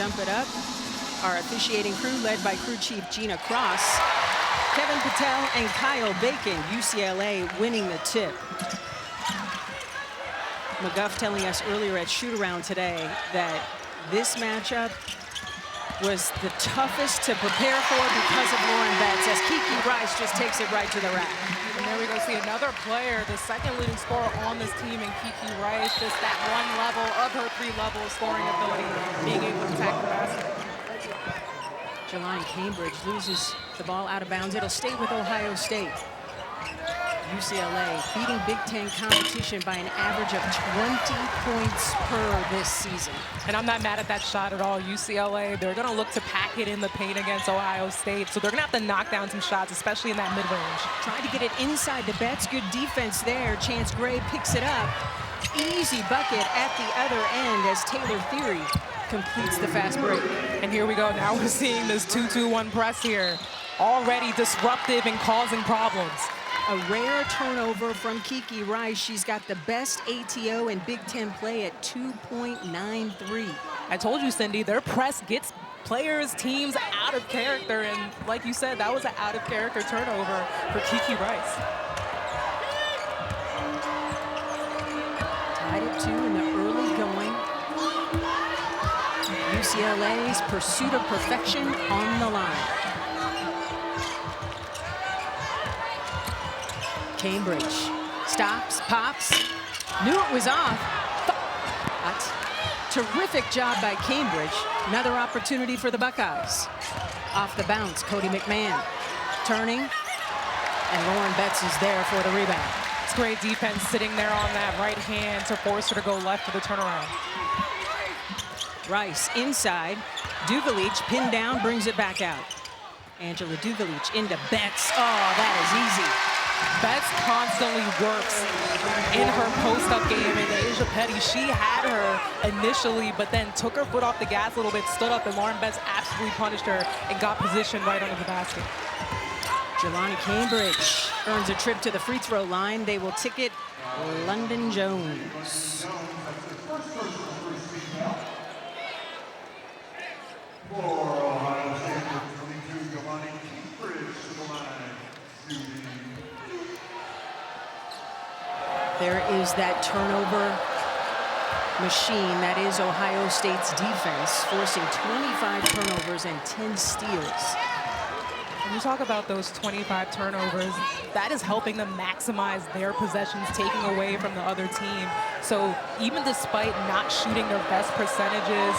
jump it up. Our officiating crew, led by crew chief Gina Cross, Kevin Patel and Kyle Bacon, UCLA winning the tip. McGuff telling us earlier at shoot-around today that this matchup was the toughest to prepare for because of Lauren Betts, as Kiki Rice just takes it right to the rack. And there we go, see another player, the second leading scorer on this team in Kiki Rice, just that one level of her three-level scoring ability, being able to attack the basket. Jelani Cambridge loses the ball out of bounds. It'll stay with Ohio State. UCLA beating Big Ten competition by an average of 20 points per this season. And I'm not mad at that shot at all. UCLA, they're going to look to pack it in the paint against Ohio State. So they're going to have to knock down some shots, especially in that mid-range. Trying to get it inside the Betts. Good defense there. Chance Gray picks it up. Easy bucket at the other end as Taylor Theory completes the fast break. And here we go. Now we're seeing this 2-2-1 press here. Already disruptive and causing problems. A rare turnover from Kiki Rice. She's got the best ATO in Big Ten play at 2.93. I told you, Cindy, their press gets players, teams out of character. And like you said, that was an out-of-character turnover for Kiki Rice. Tied at 2 in the early going. UCLA's pursuit of perfection on the line. Cambridge stops, pops, knew it was off, but terrific job by Cambridge. Another opportunity for the Buckeyes. Off the bounce, Cody McMahon turning, and Lauren Betts is there for the rebound. It's great defense sitting there on that right hand to force her to go left for the turnaround. Rice inside, Dugalich pinned down, brings it back out. Angela Dugalich into Betts. Oh, that is easy. Betts constantly works in her post-up game, and Asia Petty, she had her initially, but then took her foot off the gas a little bit, stood up, and Lauren Betts absolutely punished her and got positioned right under the basket. Jelani Cambridge earns a trip to the free throw line. They will ticket London Jones. There is that turnover machine that is Ohio State's defense, forcing 25 turnovers and 10 steals. When you talk about those 25 turnovers, that is helping them maximize their possessions, taking away from the other team. So even despite not shooting their best percentages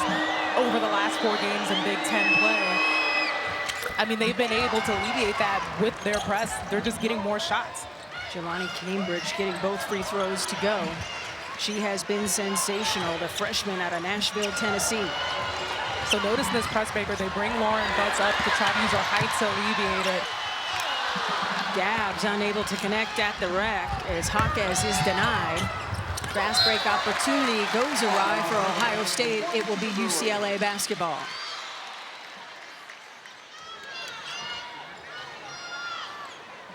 over the last 4 games in Big Ten play, I mean, they've been able to alleviate that with their press. They're just getting more shots. Jelani Cambridge getting both free throws to go. She has been sensational, the freshman out of Nashville, Tennessee. So notice in this press breaker, they bring Lauren Betts up to try to use her height to alleviate it. Gabbs unable to connect at the rack as Jaquez is denied. Fast break opportunity goes awry for Ohio State. It will be UCLA basketball.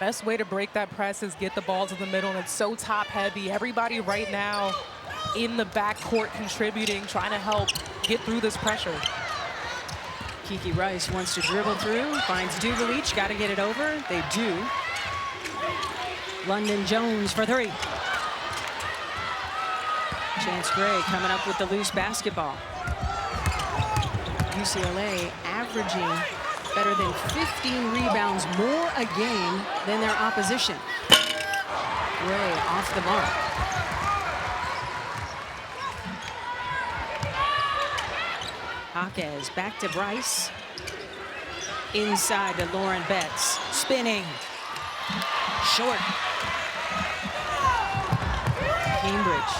Best way to break that press is get the ball to the middle, and it's so top heavy. Everybody right now in the backcourt contributing, trying to help get through this pressure. Kiki Rice wants to dribble through, finds Dugalich, got to get it over. They do. London Jones for 3. Chance Gray coming up with the loose basketball. UCLA averaging better than 15 rebounds more a game than their opposition. Gray off the mark. Jaquez back to Bryce. Inside to Lauren Betts. Spinning. Short. Cambridge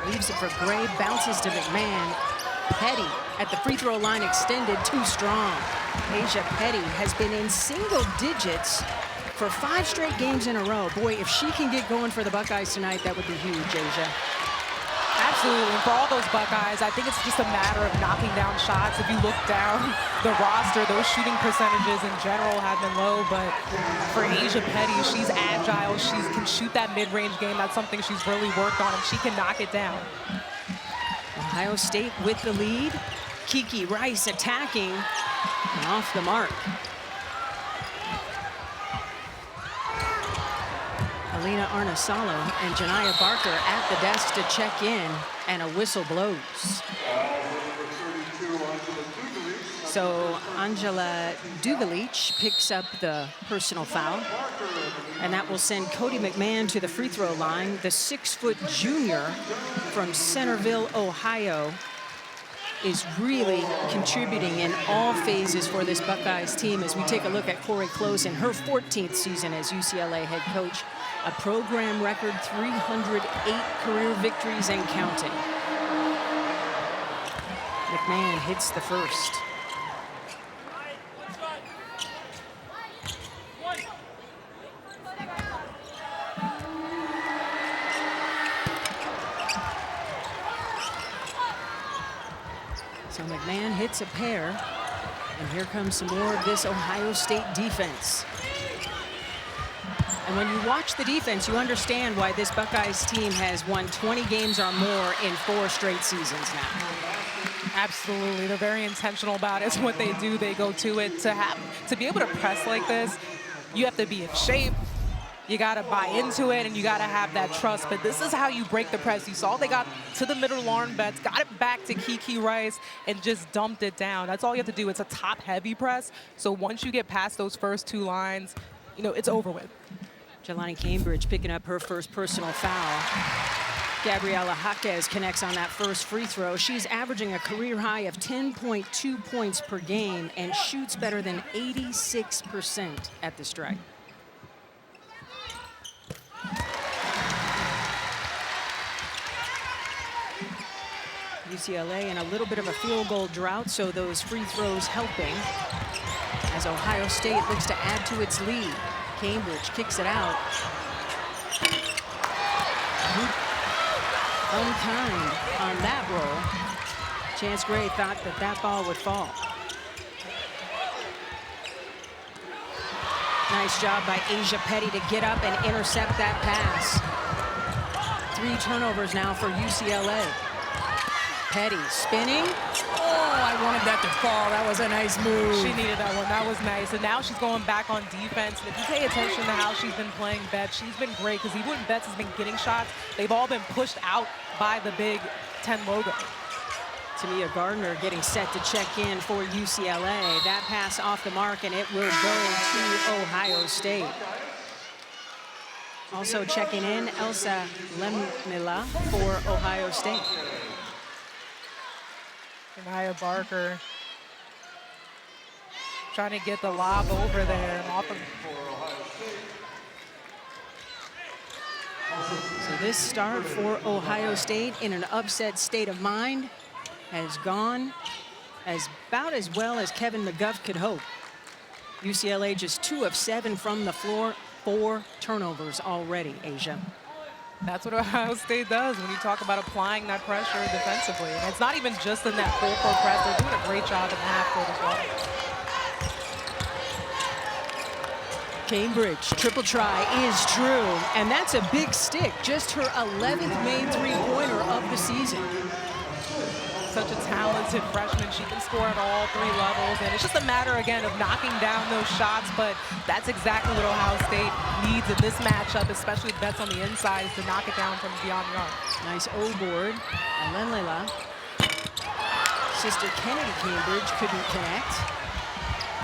leaves it for Gray, bounces to McMahon. Petty at the free throw line extended, too strong. Asia Petty has been in single digits for 5 straight games in a row. Boy, if she can get going for the Buckeyes tonight, that would be huge, Asia. Absolutely, and for all those Buckeyes, I think it's just a matter of knocking down shots. If you look down the roster, those shooting percentages in general have been low, but for Asia Petty, she's agile, she can shoot that mid-range game. That's something she's really worked on, and she can knock it down. Ohio State with the lead. Kiki Rice attacking and off the mark. Alina Arnasalo and Janiyah Barker at the desk to check in, and a whistle blows. So Angela Dugalic picks up the personal foul, and that will send Cody McMahon to the free throw line. The 6-foot junior from Centerville, Ohio, is really contributing in all phases for this Buckeyes team as we take a look at Corey Close in her 14th season as UCLA head coach. A program record 308 career victories and counting. McMahon hits the first. So McMahon hits a pair, and here comes some more of this Ohio State defense. And when you watch the defense, you understand why this Buckeyes team has won 20 games or more in 4 straight seasons now. Absolutely, they're very intentional about it. It's what they do. They go to it. To be able to press like this, you have to be in shape. You got to buy into it, and you got to have that trust. But this is how you break the press. You saw they got to the middle, Lauren Betts, got it back to Kiki Rice, and just dumped it down. That's all you have to do. It's a top-heavy press. So once you get past those first 2 lines, you know, it's over with. Jelani Cambridge picking up her first personal foul. Gabriela Jaquez connects on that first free throw. She's averaging a career high of 10.2 points per game and shoots better than 86% at the stripe. UCLA in a little bit of a field goal drought, so those free throws helping as Ohio State looks to add to its lead. Cambridge kicks it out. Unkind on that roll. Chance Gray thought that that ball would fall. Nice job by Asia Petty to get up and intercept that pass. 3 turnovers now for UCLA. Petty spinning. Oh, I wanted that to fall. That was a nice move. She needed that one. That was nice. And now she's going back on defense. And if you pay attention to how she's been playing Betts, she's been great because even when Betts has been getting shots, they've all been pushed out by the Big Ten logo. Tamia Gardner getting set to check in for UCLA. That pass off the mark, and it will go to Ohio State. Also checking in, Elsa Lemnila for Ohio State. Janiyah Barker trying to get the lob over there and off of. So this start for Ohio State in an upset state of mind has gone about as well as Kevin McGuff could hope. UCLA just 2 of 7 from the floor, 4 turnovers already, Asia. That's what Ohio State does when you talk about applying that pressure defensively. And it's not even just in that full court press. They're doing a great job in the half court as well. Cambridge, triple try is true. And that's a big stick. Just her 11th made 3-pointer of the season. Such a talented freshman. She can score at all 3 levels. And it's just a matter, again, of knocking down those shots. But that's exactly what Ohio State needs in this matchup, especially Betts on the inside, is to knock it down from beyond the arc. Nice O-board. Alenlela. Sister Kennedy Cambridge couldn't connect.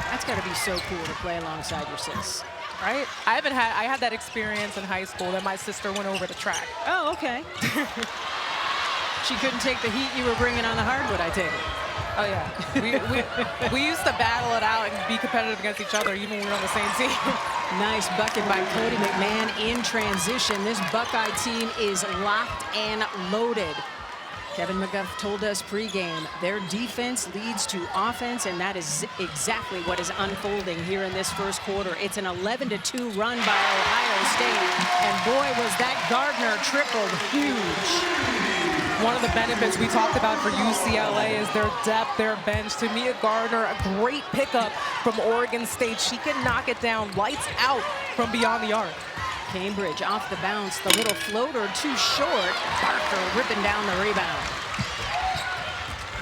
That's got to be so cool to play alongside your sis. Right? I had that experience in high school that my sister went over the track. Oh, okay. She couldn't take the heat you were bringing on the hardwood, I take it. Oh, yeah. We used to battle it out and be competitive against each other, even when we were on the same team. Nice bucket by Cody McMahon in transition. This Buckeye team is locked and loaded. Kevin McGuff told us pregame, their defense leads to offense, and that is exactly what is unfolding here in this first quarter. It's an 11-2 run by Ohio State, and boy, was that Gardner triple huge. One of the benefits we talked about for UCLA is their depth, their bench. Tamia Gardner, a great pickup from Oregon State. She can knock it down, lights out from beyond the arc. Cambridge off the bounce, the little floater too short. Barker ripping down the rebound.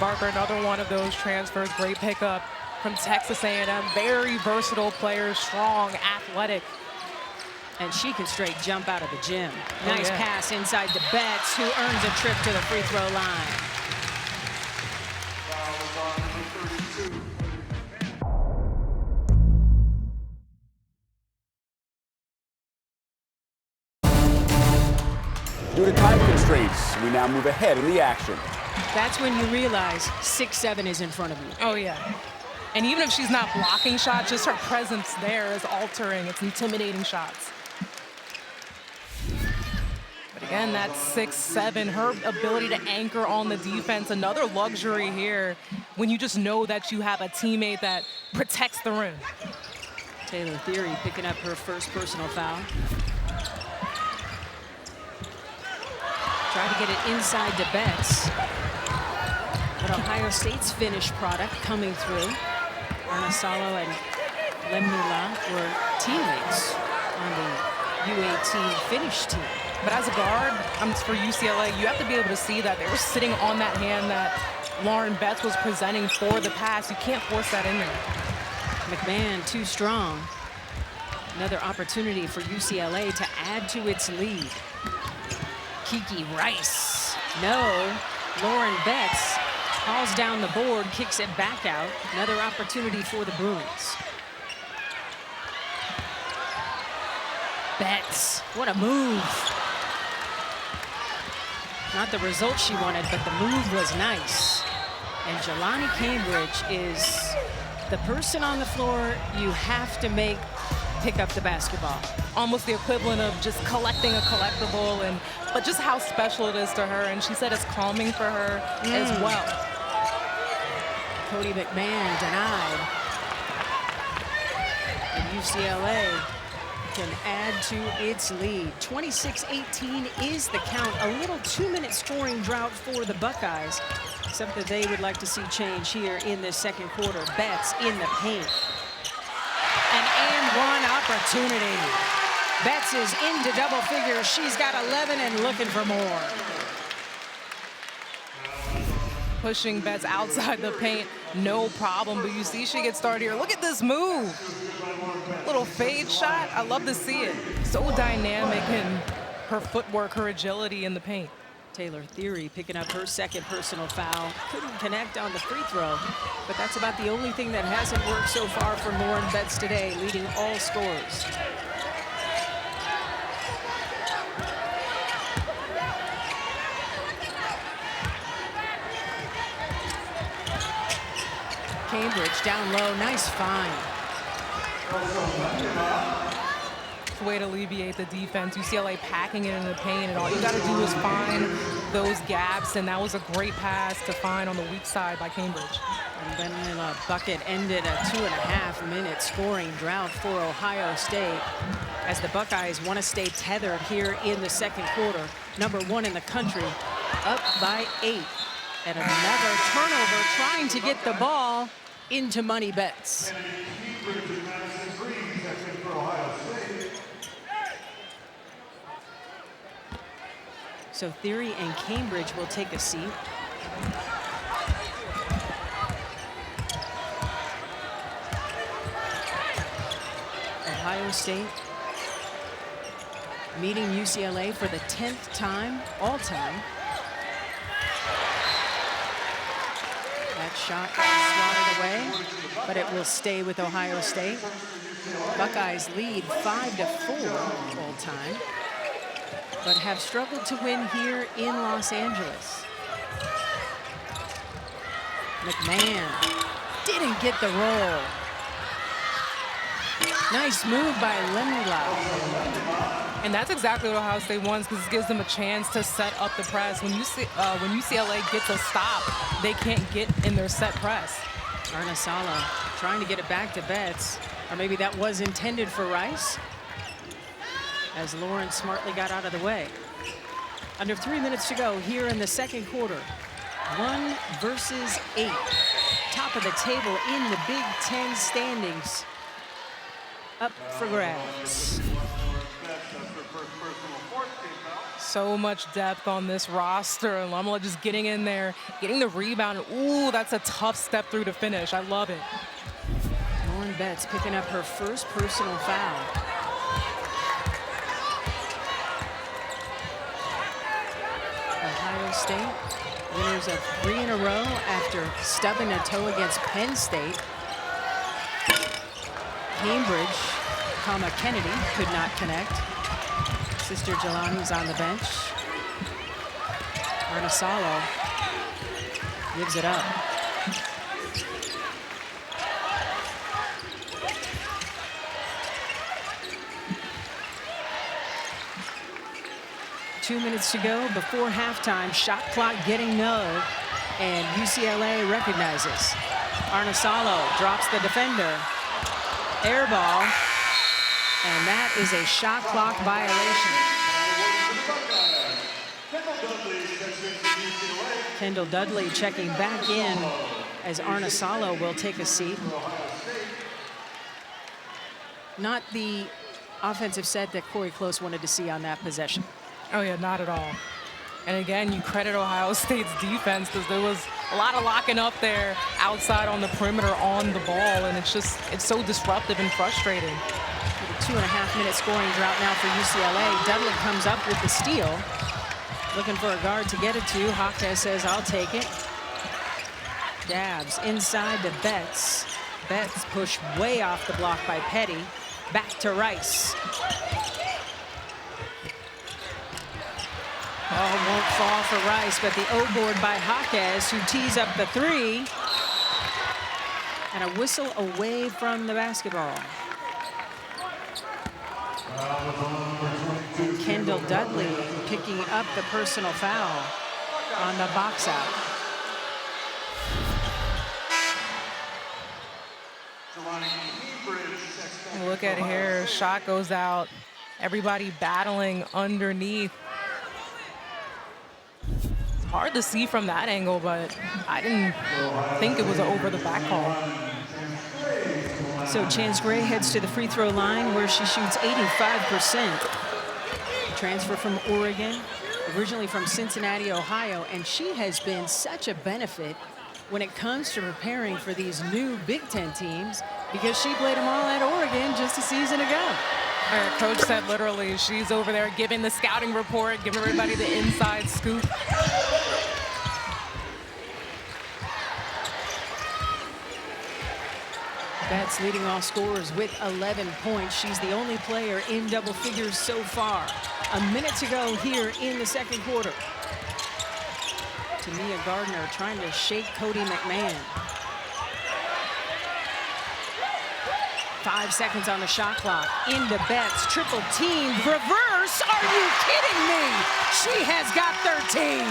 Barker, another one of those transfers. Great pickup from Texas A&M. Very versatile player, strong, athletic. And she can straight jump out of the gym. Oh, Nice yeah. pass inside to Betts, who earns a trip to the free throw line. Due to time constraints, we now move ahead in the action. That's when you realize 6'7" is in front of you. Oh, yeah. And even if she's not blocking shots, just her presence there is altering. It's intimidating shots. But again, that's 6'7", her ability to anchor on the defense, another luxury here when you just know that you have a teammate that protects the rim. Taylor Theory picking up her first personal foul. Try to get it inside to Betts. But Ohio State's finished product coming through. Arnasalo and Lemnula were teammates on the U18 Finnish team. But as a guard, for UCLA, you have to be able to see that they were sitting on that hand that Lauren Betts was presenting for the pass. You can't force that in there. McMahon too strong. Another opportunity for UCLA to add to its lead. Kiki Rice. No. Lauren Betts hauls down the board, kicks it back out. Another opportunity for the Bruins. Betts, what a move. Not the result she wanted, but the move was nice. And Jelani Cambridge is the person on the floor you have to make pick up the basketball. Almost the equivalent of just collecting a collectible, but just how special it is to her. And she said it's calming for her as well. Cody McMahon denied. And UCLA can add to its lead. 26-18 is the count. A little 2-minute scoring drought for the Buckeyes. Something they would like to see change here in this second quarter. Betts in the paint. An and one opportunity. Betts is into double figures. She's got 11 and looking for more. Pushing Betts outside the paint, no problem. But you see she gets started here. Look at this move. Little fade shot. I love to see it. So dynamic in her footwork, her agility in the paint. Taylor Theory picking up her second personal foul. Couldn't connect on the free throw, but that's about the only thing that hasn't worked so far for Lauren Betts today, leading all scorers. Cambridge down low, nice find. Way to alleviate the defense. UCLA packing it in the paint, and all you got to do is find those gaps, and that was a great pass to find on the weak side by Cambridge. And then a bucket ended a 2.5-minute scoring drought for Ohio State as the Buckeyes want to stay tethered here in the second quarter. Number 1 in the country, up by 8. And another turnover trying to get the ball into Money Betts. So Theory and Cambridge will take a seat. Ohio State meeting UCLA for the 10th time, all time. That shot swatted away, but it will stay with Ohio State. Buckeyes lead 5-4 all time, but have struggled to win here in Los Angeles. McMahon didn't get the roll. Nice move by Lemnula. And that's exactly what Ohio State wants, because it gives them a chance to set up the press. When UCLA gets a stop, they can't get in their set press. Arnasalo trying to get it back to Betts, or maybe that was intended for Rice, as Lauren smartly got out of the way. Under 3 minutes to go here in the second quarter. 1 versus 8. Top of the table in the Big Ten standings. Up for grabs. So much depth on this roster. And Lamela just getting in there, getting the rebound. Ooh, that's a tough step through to finish. I love it. Lauren Betts picking up her first personal foul. Ohio State, winners of 3 in a row after stubbing a toe against Penn State. Cambridge, Kennedy could not connect. Sister Jelani's on the bench. Arnasalo gives it up. Two minutes to go before halftime. Shot clock getting null, and UCLA recognizes. Arnasalo drops the defender. Air ball, and that is a shot clock violation. Kendall Dudley checking back in as Arnasalo will take a seat. Not the offensive set that Corey Close wanted to see on that possession. Oh, yeah, not at all. And again, you credit Ohio State's defense because there was a lot of locking up there outside on the perimeter on the ball, and it's so disruptive and frustrating. With a 2.5-minute scoring drought now for UCLA. Dudley comes up with the steal. Looking for a guard to get it to. Hawkeye says, I'll take it. Dabs inside to Betts. Betts pushed way off the block by Petty. Back to Rice. Oh, won't fall for Rice, but the O-board by Hawkes, who tees up the 3. And a whistle away from the basketball. And Kendall Dudley picking up the personal foul on the box out. Look at here, shot goes out. Everybody battling underneath. Hard to see from that angle, but I didn't think it was an over the back call. So Chance Gray heads to the free throw line where she shoots 85%. Transfer from Oregon, originally from Cincinnati, Ohio, and she has been such a benefit when it comes to preparing for these new Big Ten teams because she played them all at Oregon just a season ago. Our coach said literally she's over there giving the scouting report, giving everybody the inside scoop. Betts leading all scorers with 11 points. She's the only player in double figures so far. A minute to go here in the second quarter. Tamia Gardner trying to shake Cody McMahon. 5 seconds on the shot clock. Into Betts, triple team, reverse. Are you kidding me? She has got 13.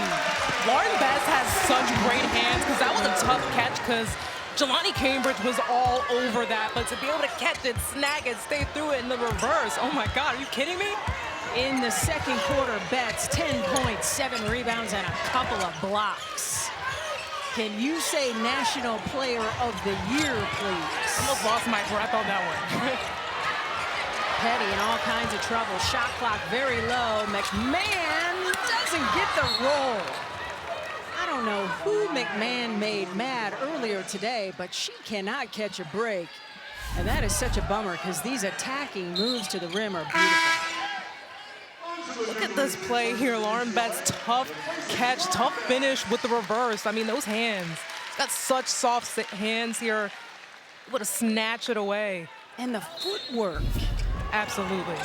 Lauren Betts has such great hands because that was a tough catch because Jelani Cambridge was all over that, but to be able to catch it, snag it, stay through it in the reverse, oh my God, are you kidding me? In the second quarter, Betts 10 points, 7 rebounds, and a couple of blocks. Can you say National Player of the Year, please? Almost lost my breath on that one. Petty in all kinds of trouble. Shot clock very low. McMahon doesn't get the roll. I don't know who McMahon made mad earlier today, but she cannot catch a break. And that is such a bummer because these attacking moves to the rim are beautiful. Look at this play here. Lauren Betts, tough catch, tough finish with the reverse. I mean, those hands. She's got such soft hands here. Able to snatch it away. And the footwork. Absolutely.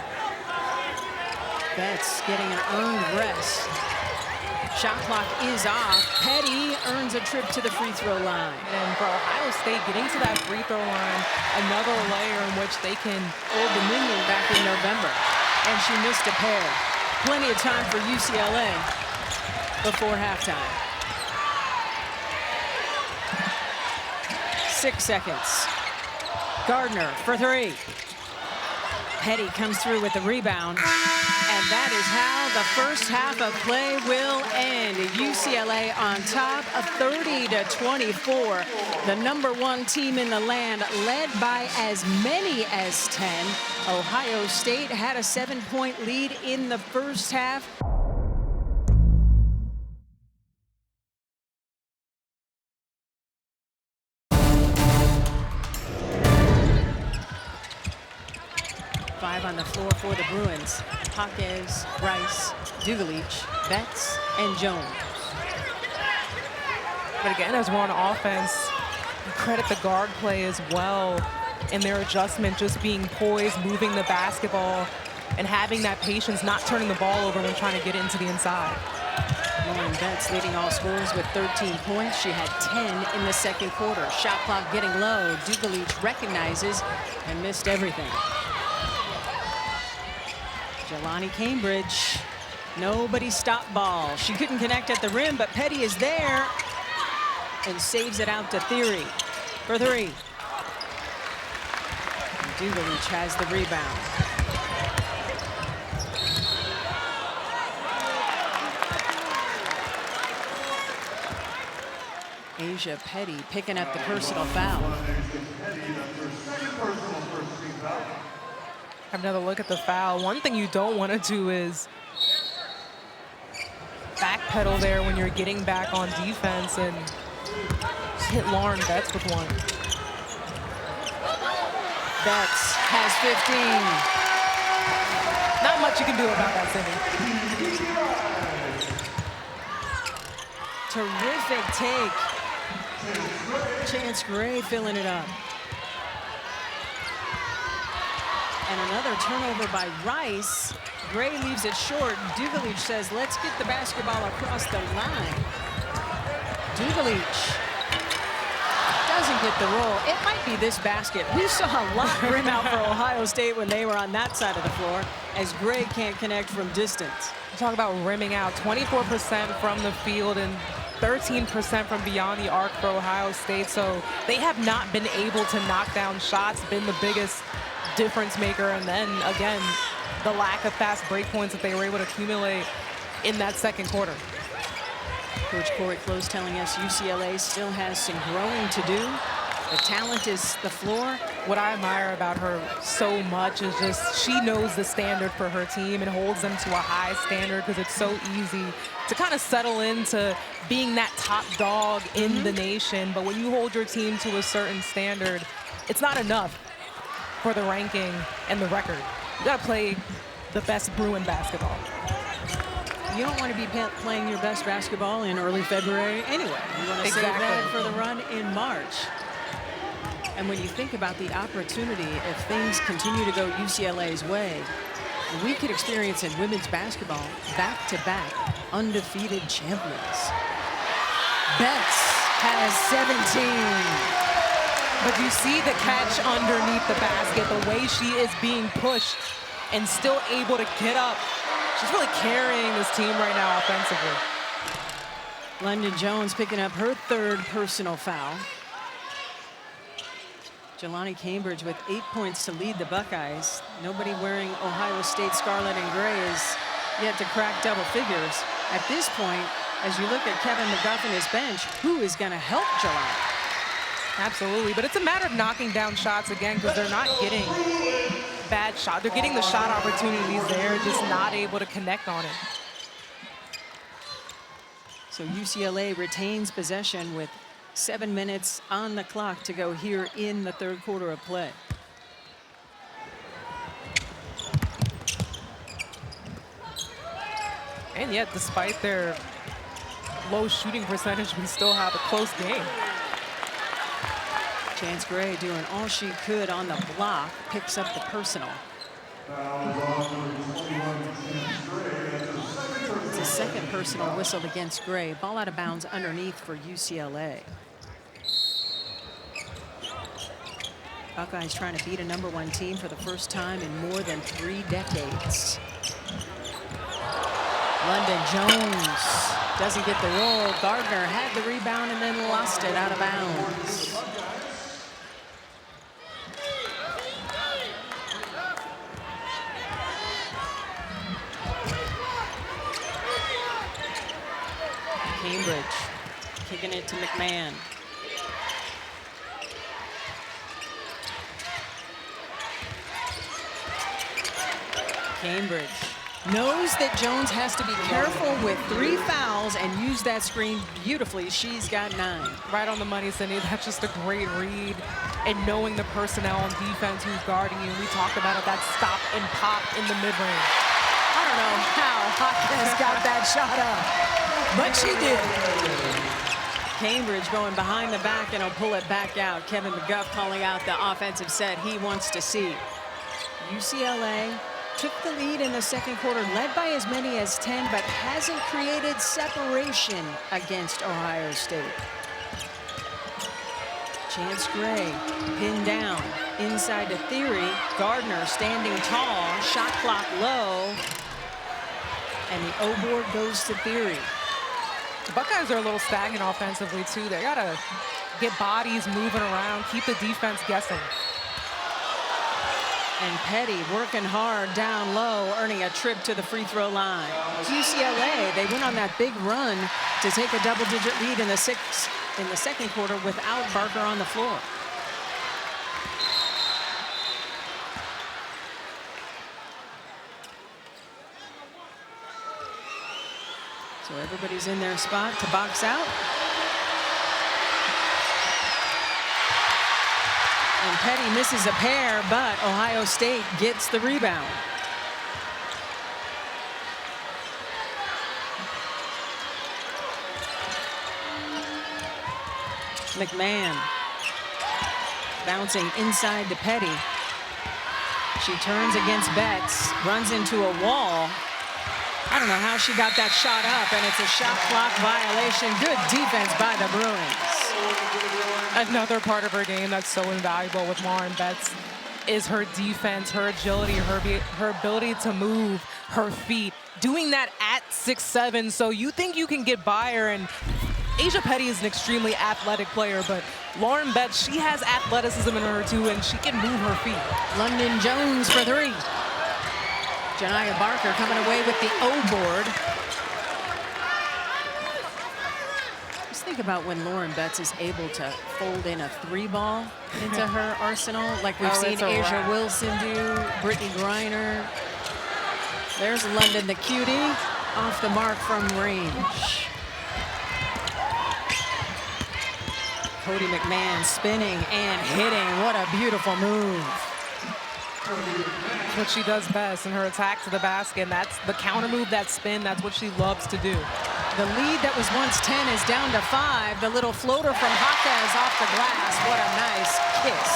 Betts getting an earned rest. Shot clock is off. Petty earns a trip to the free throw line. And for Ohio State, getting to that free throw line, another layer in which they can Old Dominion back in November. And she missed a pair. Plenty of time for UCLA before halftime. 6 seconds. Gardner for 3. Petty comes through with the rebound. And that is how the first half of play will end. UCLA on top of 30-24. The #1 team in the land, led by as many as 10. Ohio State had a 7-point lead in the first half. Five on the floor for the Bruins. Buckeyes, Rice, Dugalich, Betts, and Jones. But again, as we're on offense, you credit the guard play as well in their adjustment, just being poised, moving the basketball, and having that patience, not turning the ball over when trying to get it into the inside. Lauren Betts leading all scorers with 13 points. She had 10 in the second quarter. Shot clock getting low. Dugalich recognizes and missed everything. Jelani Cambridge, nobody stopped ball. She couldn't connect at the rim, but Petty is there and saves it out to Theory for three. Dugalich has the rebound. Asia Petty picking up the personal foul. Have another look at the foul. One thing you don't want to do is backpedal there when you're getting back on defense and just hit Lauren Betts with one. Betts has 15. Not much you can do about that, Terrific take. Chance Gray filling it up. And another turnover by Rice. Gray leaves it short. Dugalich says, let's get the basketball across the line. Dugalich doesn't get the roll. It might be this basket. We saw a lot rim out for Ohio State when they were on that side of the floor, as Gray can't connect from distance. Talk about rimming out. 24% from the field and 13% from beyond the arc for Ohio State. So they have not been able to knock down shots, been the biggest difference maker. And then again, the lack of fast break points that they were able to accumulate in that second quarter. Coach Corey Close telling us UCLA still has some growing to do. The talent is the floor. What I admire about her so much is just she knows the standard for her team and holds them to a high standard, because it's so easy to kind of settle into being that top dog in the nation. But when you hold your team to a certain standard, it's not enough for the ranking and the record. You got to play the best Bruin basketball. You don't want to be playing your best basketball in early February anyway. You want to save that for the run in March. And when you think about the opportunity, if things continue to go UCLA's way, we could experience in women's basketball back-to-back undefeated champions. Betts has 17. But you see the catch underneath the basket, the way she is being pushed and still able to get up. She's really carrying this team right now offensively. London Jones picking up her third personal foul. Jelani Cambridge with 8 points to lead the Buckeyes. Nobody wearing Ohio State scarlet and gray is yet to crack double figures. At this point, as you look at Kevin McGuff and his bench, who is going to help Jelani? Absolutely, but it's a matter of knocking down shots again, because they're not getting bad shots. They're getting the shot opportunities there, just not able to connect on it. So UCLA retains possession with 7 minutes on the clock to go here in the third quarter of play. And yet, despite their low shooting percentage, we still have a close game. Chance Gray doing all she could on the block, picks up the personal. It's a second personal whistled against Gray. Ball out of bounds underneath for UCLA. Buckeyes trying to beat a #1 team for the first time in more than 3 decades. London Jones doesn't get the roll. Gardner had the rebound and then lost it out of bounds. Cambridge kicking it to McMahon. Cambridge knows that Jones has to be careful with 3 fouls and use that screen beautifully. She's got 9. Right on the money, Cindy. That's just a great read. And knowing the personnel on defense who's guarding you. We talked about it, that stop and pop in the mid-range. I don't know how Hopkins got that shot up, but she did. Cambridge going behind the back, and he'll pull it back out. Kevin McGuff calling out the offensive set he wants to see. UCLA took the lead in the second quarter, led by as many as 10, but hasn't created separation against Ohio State. Chance Gray pinned down inside to Theory. Gardner standing tall, shot clock low, and the O board goes to Theory. The Buckeyes are a little stagnant offensively too. They gotta get bodies moving around, keep the defense guessing. And Petty working hard down low, earning a trip to the free throw line. UCLA, they went on that big run to take a double-digit lead in the second quarter without Barker on the floor. So everybody's in their spot to box out. And Petty misses a pair, but Ohio State gets the rebound. McMahon bouncing inside to Petty. She turns against Betts, runs into a wall. I don't know how she got that shot up, and it's a shot clock violation. Good defense by the Bruins. Another part of her game that's so invaluable with Lauren Betts is her defense, her agility, her ability to move her feet. Doing that at 6'7", so you think you can get by her, and Asia Petty is an extremely athletic player, but Lauren Betts, she has athleticism in her too, and she can move her feet. London Jones for 3. Janiah Barker coming away with the O board. Just think about when Lauren Betts is able to fold in a 3-ball into her arsenal, like we've seen Asia Wilson do, Brittany Griner. There's London the cutie, off the mark from range. Cody McMahon spinning and hitting. What a beautiful move. That's what she does best in her attack to the basket. And that's the counter move, that spin. That's what she loves to do. The lead that was once 10 is down to 5. The little floater from Hopkins off the glass. What a nice kiss.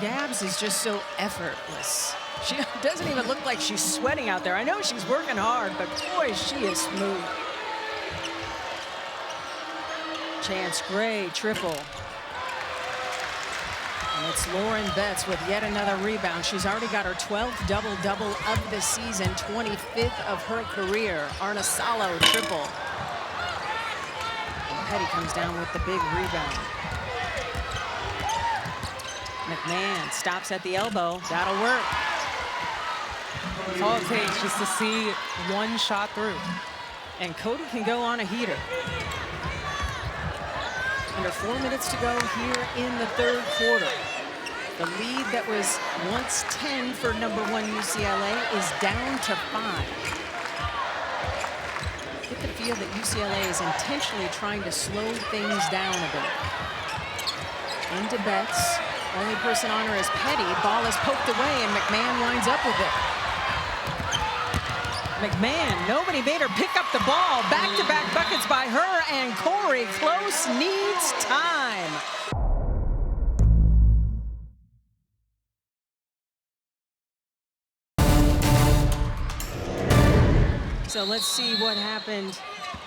Gabs is just so effortless. She doesn't even look like she's sweating out there. I know she's working hard, but boy, she is smooth. Chance Gray, triple. And it's Lauren Betts with yet another rebound. She's already got her 12th double-double of the season, 25th of her career. Arnasalo, triple. And Petty comes down with the big rebound. McMahon stops at the elbow. That'll work. That's all it takes, just to see one shot through. And Cody can go on a heater. Under 4 minutes to go here in the third quarter. The lead that was once 10 for number 1 UCLA is down to 5. Get the feel that UCLA is intentionally trying to slow things down a bit. Into Betts. Only person on her is Petty. Ball is poked away, and McMahon winds up with it. McMahon, nobody made her pick up the ball. Back-to-back buckets by her, and Corey Close needs time. So let's see what happened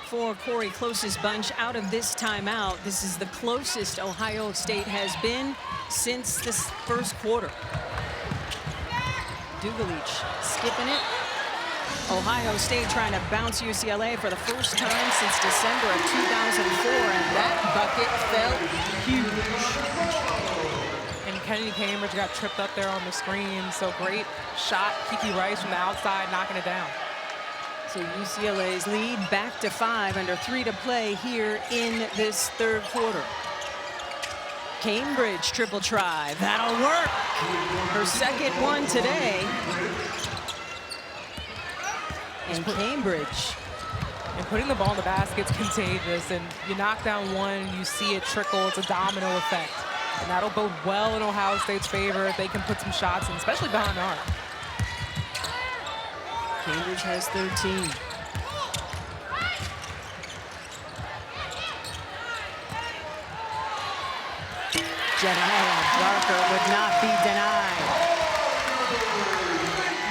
for Corey Close's bunch out of this timeout. This is the closest Ohio State has been since this first quarter. Dugalich skipping it. Ohio State trying to bounce UCLA for the first time since December of 2004, and that bucket felt huge. And Kennedy Cambridge got tripped up there on the screen. So great shot, Kiki Rice from the outside, knocking it down. So UCLA's lead back to 5 under 3 to play here in this third quarter. Cambridge triple try, that'll work. Her second one today. And Cambridge. And putting the ball in the basket's contagious, and you knock down one, you see it trickle, it's a domino effect. And that'll bode well in Ohio State's favor if they can put some shots in, especially behind the arc. Cambridge has 13. Jedediah Barker would not be denied.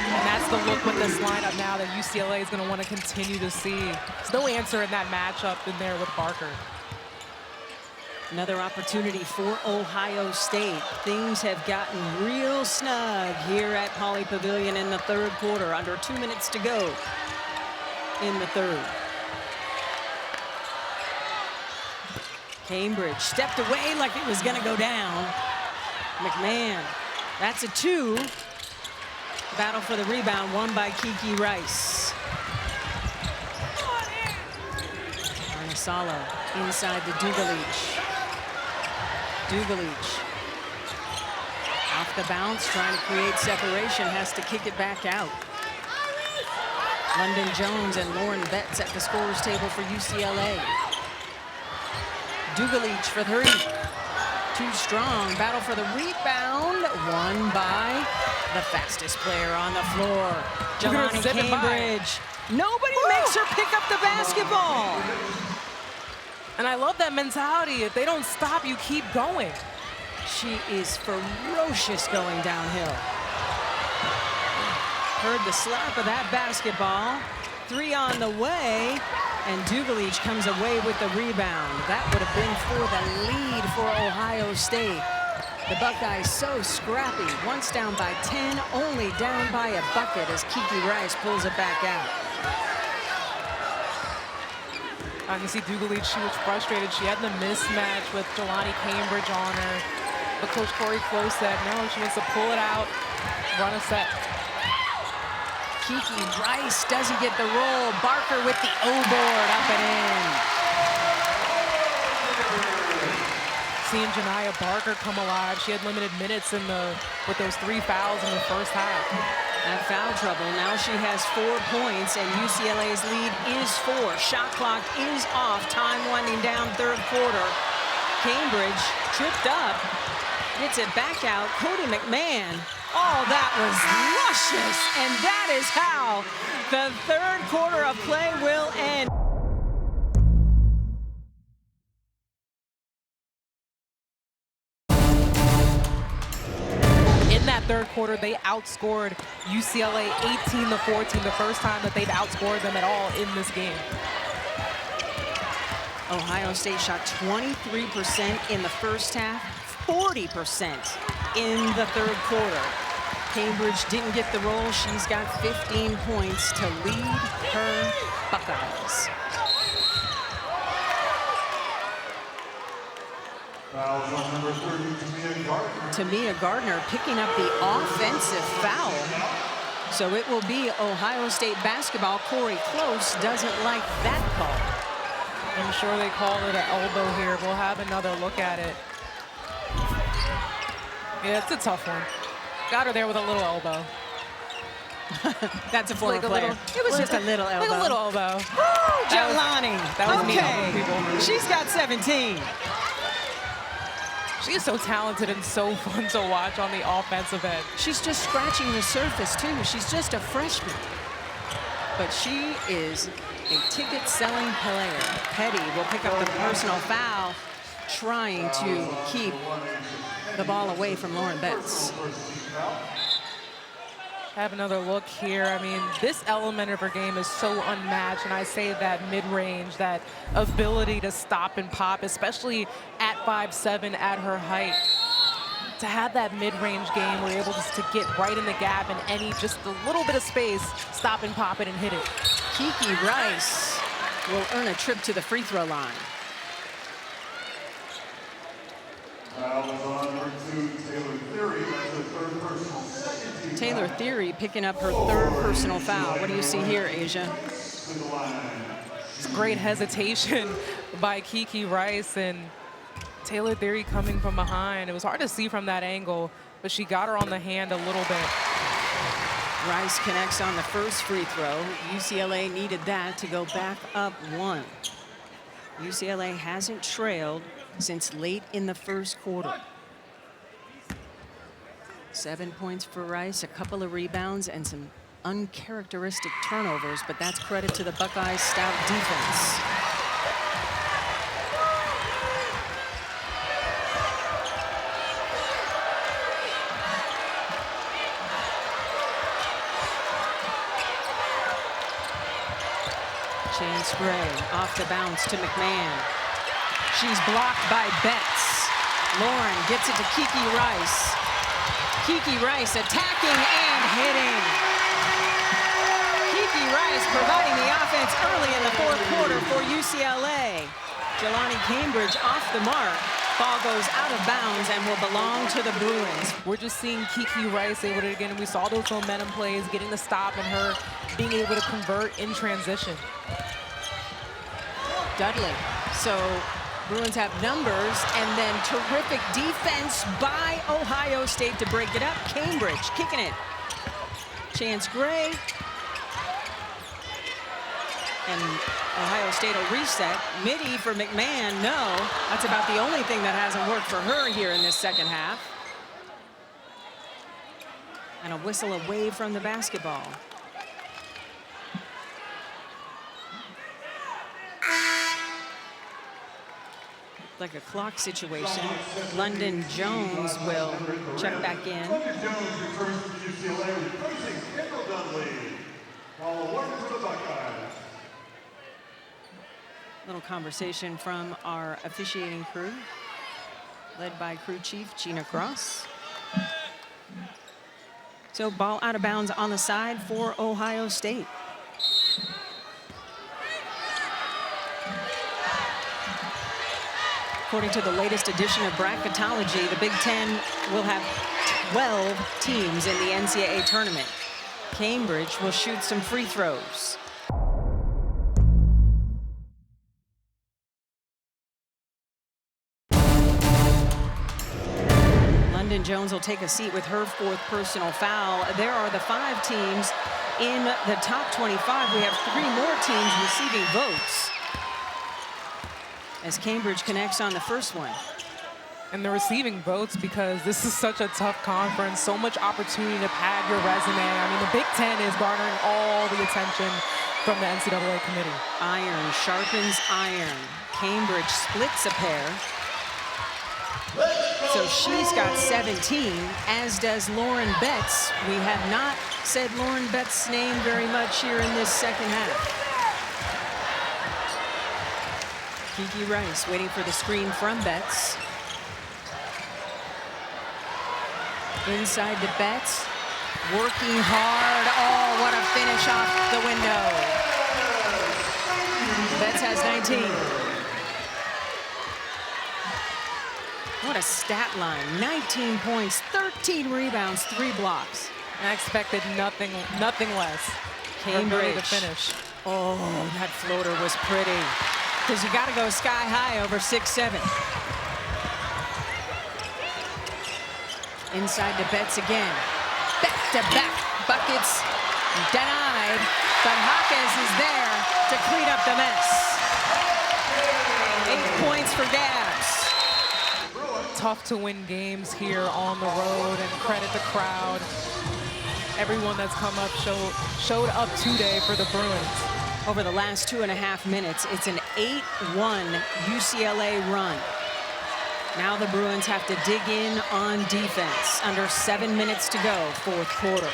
And that's the look with this lineup now that UCLA is going to want to continue to see. There's no answer in that matchup in there with Barker. Another opportunity for Ohio State. Things have gotten real snug here at Pauley Pavilion in the third quarter. Under 2 minutes to go in the third. Cambridge stepped away like it was going to go down. McMahon, that's a 2. Battle for the rebound, won by Kiki Rice. Arnisalo inside to Dugalich. Dugalich off the bounce, trying to create separation, has to kick it back out. London Jones and Lauren Betts at the scorer's table for UCLA. Dugalich for 3. Too strong. Battle for the rebound, won by the fastest player on the floor, Jelani Cambridge. Nobody makes her pick up the basketball. And I love that mentality. If they don't stop, you keep going. She is ferocious going downhill. Heard the slap of that basketball. 3 on the way, and Dugalich comes away with the rebound. That would have been for the lead for Ohio State. The Buckeyes so scrappy. Once down by 10, only down by a bucket as Kiki Rice pulls it back out. I can see Dugalich, she was frustrated. She had the mismatch with Jelani Cambridge on her. But Coach Corey Close said, no, she wants to pull it out, run a set. Kiki Rice doesn't get the roll. Barker with the O-board, up and in. Seeing Janiyah Barker come alive. She had limited minutes with those 3 fouls in the first half. That foul trouble. Now she has 4 points, and UCLA's lead is 4. Shot clock is off. Time winding down third quarter. Cambridge tripped up, gets it back out. Cody McMahon. Oh, that was luscious, and that is how the third quarter of play will end. In that third quarter, they outscored UCLA 18-14, the first time that they've outscored them at all in this game. Ohio State shot 23% in the first half, 40% in the third quarter. Cambridge didn't get the roll. She's got 15 points to lead her Buckeyes. Fouls on number 30, Tamia Gardner picking up the offensive foul. So it will be Ohio State basketball. Corey Close doesn't like that call. I'm sure they called it an elbow here. We'll have another look at it. Yeah, it's a tough one. Got her there with a little elbow. That's a former player. It was just a little elbow. Like a little elbow. Woo, Jelani. That was me okay. elbowing people. She's got 17. She is so talented and so fun to watch on the offensive end. She's just scratching the surface, too. She's just a freshman. But she is a ticket-selling player. Petty will pick up the personal foul, trying to keep the ball away from Lauren Betts. Have another look here. I mean, this element of her game is so unmatched, and I say that mid-range, that ability to stop and pop, especially at 5'7" at her height. To have that mid-range game, we're able just to get right in the gap and just a little bit of space, stop and pop it and hit it. Kiki Rice will earn a trip to the free throw line. Fouls on number 2, Taylor. Taylor Theory picking up her 3rd personal foul. What do you see here, Asia? It's great hesitation by Kiki Rice, and Taylor Theory coming from behind. It was hard to see from that angle, but she got her on the hand a little bit. Rice connects on the first free throw. UCLA needed that to go back up 1. UCLA hasn't trailed since late in the first quarter. 7 points for Rice, a couple of rebounds, and some uncharacteristic turnovers, but that's credit to the Buckeyes' stout defense. Chance Gray off the bounce to McMahon. She's blocked by Betts. Lauren gets it to Kiki Rice. Kiki Rice attacking and hitting. Kiki Rice providing the offense early in the 4th quarter for UCLA. Jelani Cambridge off the mark. Ball goes out of bounds and will belong to the Bruins. We're just seeing Kiki Rice able to, again, we saw those momentum plays, getting the stop and her being able to convert in transition. Dudley. So Bruins have numbers, and then terrific defense by Ohio State to break it up. Cambridge kicking it. Chance Gray. And Ohio State will reset. Midi for McMahon, no. That's about the only thing that hasn't worked for her here in this second half. And a whistle away from the basketball. Like a clock situation. London Jones will check back in. London Jones returns to UCLA, replacing Kendall Dudley. While awarded to the Buckeyes. Little conversation from our officiating crew, led by crew chief Gina Cross. So ball out of bounds on the side for Ohio State. According to the latest edition of bracketology, the Big Ten will have 12 teams in the NCAA tournament. Cambridge will shoot some free throws. London Jones will take a seat with her 4th personal foul. There are the 5 teams in the top 25. We have 3 more teams receiving votes as Cambridge connects on the first one. And they're receiving votes because this is such a tough conference, so much opportunity to pad your resume. I mean, the Big Ten is garnering all the attention from the NCAA committee. Iron sharpens iron. Cambridge splits a pair. So she's got 17, as does Lauren Betts. We have not said Lauren Betts' name very much here in this second half. Kiki Rice waiting for the screen from Betts. Inside to Betts. Working hard. Oh, what a finish off the window. Betts has 19. What a stat line. 19 points, 13 rebounds, 3 blocks. I expected nothing less. Cambridge. To finish. Oh, that floater was pretty. Because you got to go sky high over 6'7". Inside to Betts again. Back-to-back buckets denied, but Hawkes is there to clean up the mess. 8 points for Gabs. Tough to win games here on the road, and credit the crowd. Everyone that's come up showed up today for the Bruins. Over the last 2.5 minutes, it's an 8-1 UCLA run. Now the Bruins have to dig in on defense. Under 7 minutes to go, 4th quarter.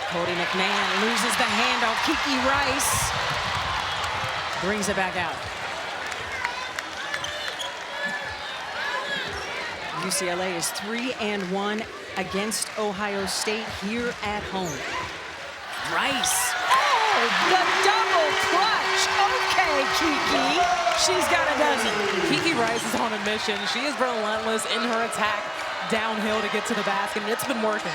Cody McMahon loses the handle. Kiki Rice brings it back out. UCLA is 3-1 against Ohio State here at home. Rice. Oh, the double clutch. Okay, Kiki. She's got a dozen. Kiki Rice is on a mission. She is relentless in her attack downhill to get to the basket, and it's been working.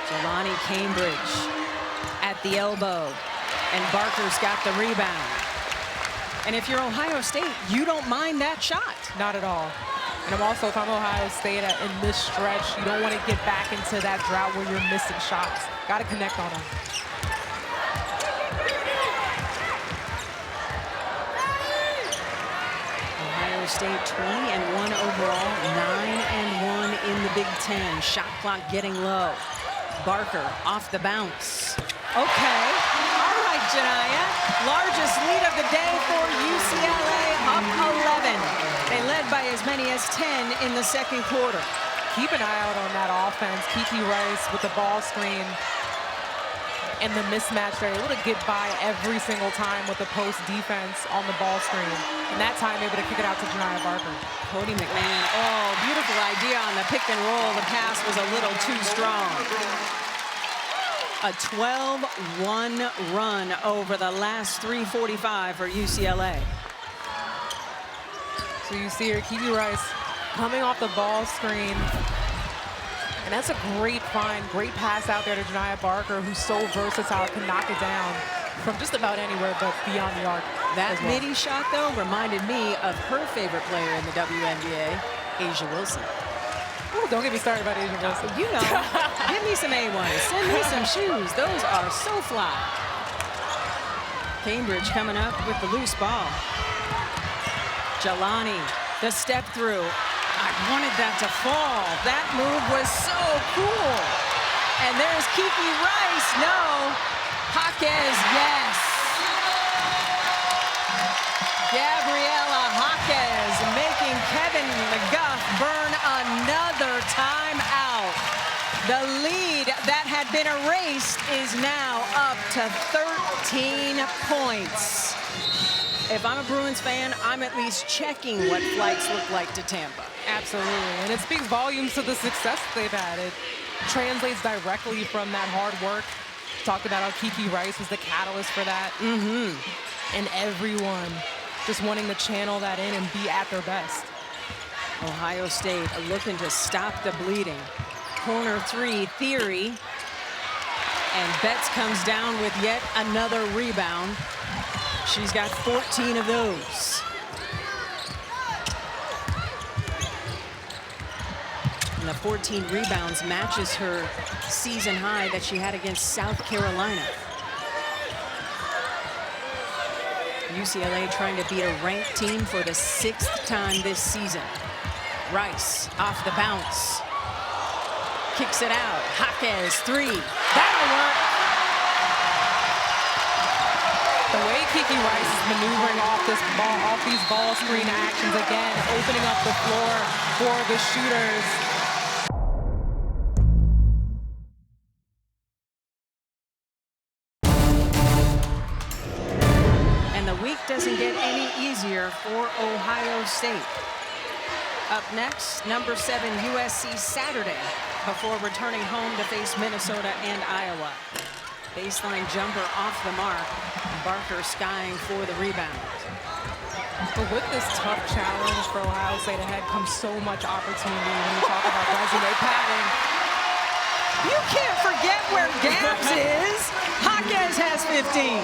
Jelani Cambridge at the elbow, and Barker's got the rebound. And if you're Ohio State, you don't mind that shot. Not at all. And if I'm Ohio State in this stretch, you don't want to get back into that drought where you're missing shots. Got to connect on them. Ohio State 20-1 overall, 9-1 in the Big Ten. Shot clock getting low. Barker off the bounce. Okay. All right, Janaya. Largest lead of the day for UCLA, up 11. They led by as many as 10 in the second quarter. Keep an eye out on that offense. Kiki Rice with the ball screen and the mismatch. They're able to get by every single time with the post defense on the ball screen. And that time, able to kick it out to Janaya Barker. Cody McMahon, oh, beautiful idea on the pick and roll. The pass was a little too strong. A 12-1 run over the last 3:45 for UCLA. So you see here, Kiki Rice coming off the ball screen. And that's a great find, great pass out there to Janaya Barker, who's so versatile, can knock it down from just about anywhere but beyond the arc. That midi shot, though, reminded me of her favorite player in the WNBA, Asia Wilson. Oh, don't get me started about Asia Wilson. You know, give me some A1s, send me some shoes. Those are so fly. Cambridge coming up with the loose ball. Jelani, the step through. I wanted that to fall. That move was so cool. And there's Kiki Rice. No. Jaquez, yes. Gabriela Jaquez making Kevin McGuff burn another timeout. The lead that had been erased is now up to 13 points. If I'm a Bruins fan, I'm at least checking what flights look like to Tampa. Absolutely, and it speaks volumes to the success they've had. It translates directly from that hard work. Talked about how Kiki Rice was the catalyst for that. And everyone just wanting to channel that in and be at their best. Ohio State looking to stop the bleeding. Corner three, Theory. And Betts comes down with yet another rebound. She's got 14 of those. And the 14 rebounds matches her season high that she had against South Carolina. UCLA trying to beat a ranked team for the 6th time this season. Rice off the bounce. Kicks it out. Jaquez, three. That'll work. The way Kiki Rice is maneuvering off these ball screen actions again, opening up the floor for the shooters. And the week doesn't get any easier for Ohio State. Up next, number 7 USC Saturday before returning home to face Minnesota and Iowa. Baseline jumper off the mark. Barker skying for the rebound. But with this tough challenge for Ohio State ahead comes so much opportunity when you talk about resume padding. You can't forget where Gabs is. Jaquez has 15.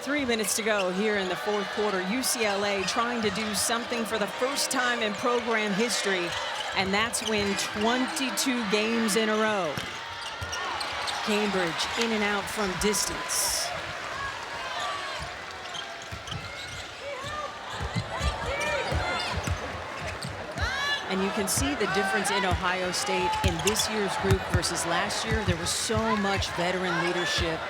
3 minutes to go here in the fourth quarter. UCLA trying to do something for the first time in program history, and that's win 22 games in a row. Cambridge in and out from distance. And you can see the difference in Ohio State in this year's group versus last year. There was so much veteran leadership,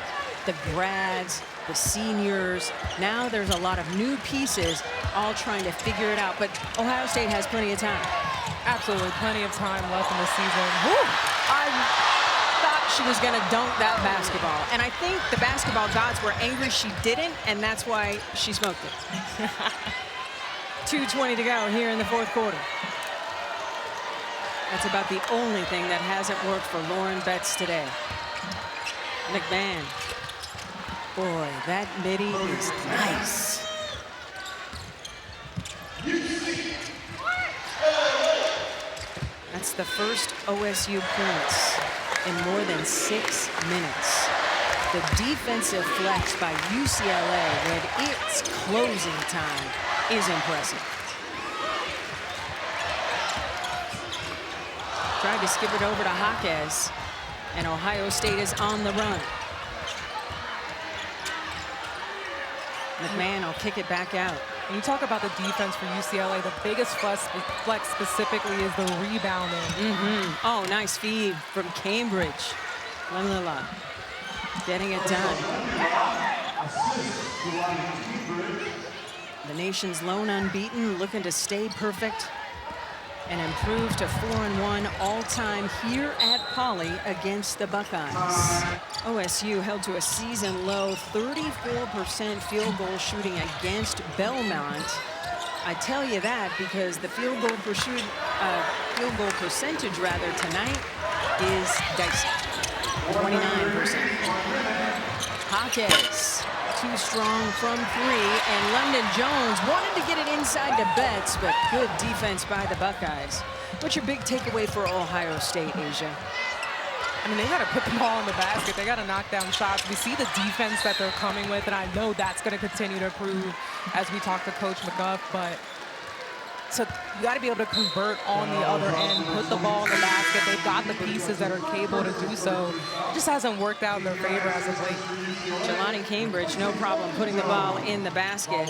the grads, the seniors. Now there's a lot of new pieces all trying to figure it out. But Ohio State has plenty of time. Absolutely, plenty of time left in the season. I thought she was going to dunk that basketball. And I think the basketball gods were angry she didn't, and that's why she smoked it. 2:20 to go here in the fourth quarter. That's about the only thing that hasn't worked for Lauren Betts today. McMahon. Boy, that midi is nice. That's the first OSU points in more than 6 minutes. The defensive flex by UCLA when it's closing time is impressive. Tried to skip it over to Buckeyes, and Ohio State is on the run. McMahon will kick it back out. When you talk about the defense for UCLA, the biggest flex specifically is the rebounding. Oh, nice feed from Cambridge. Lalila getting it done. The nation's lone unbeaten, looking to stay perfect and improve to 4-1 all-time here at Poly against the Buckeyes. OSU held to a season-low 34% field goal shooting against Belmont. I tell you that because the field goal percentage tonight is dicey. 29%. Buckeyes, too strong from 3, and London Jones wanted to get it inside to Betts, but good defense by the Buckeyes. What's your big takeaway for Ohio State, Asia? I mean, they got to put the ball in the basket. They got to knock down shots. We see the defense that they're coming with, and I know that's going to continue to improve as we talk to Coach McGuff, but so you got to be able to convert on the other end, put the ball in the basket. They've got the pieces that are capable to do so. It just hasn't worked out in their favor as of late. Jelani Cambridge, no problem putting the ball in the basket.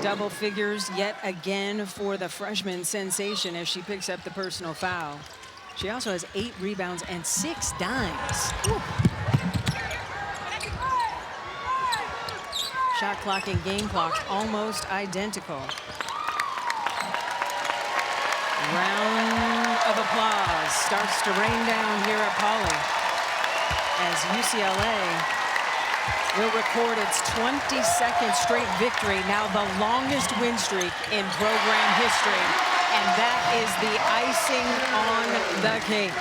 Double figures yet again for the freshman sensation as she picks up the personal foul. She also has 8 rebounds and 6 dimes. Whew. Shot clock and game clock almost identical. Round of applause starts to rain down here at Poly as UCLA will record its 22nd straight victory, now the longest win streak in program history, and that is the icing on the cake.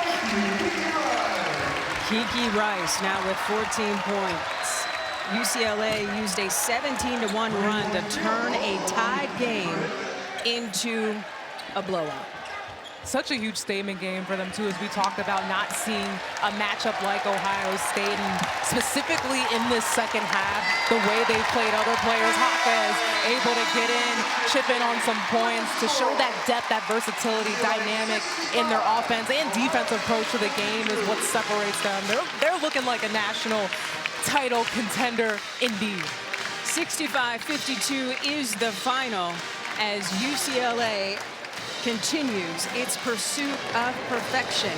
Kiki Rice now with 14 points. UCLA used a 17-1 run to turn a tied game into a blowout. Such a huge statement game for them, too, as we talked about not seeing a matchup like Ohio State, and specifically in this second half, the way they played other players. Buckeyes able to get in, chip in on some points to show that depth, that versatility, dynamic in their offense and defensive approach to the game is what separates them. They're looking like a national title contender indeed. 65-52 is the final as UCLA continues its pursuit of perfection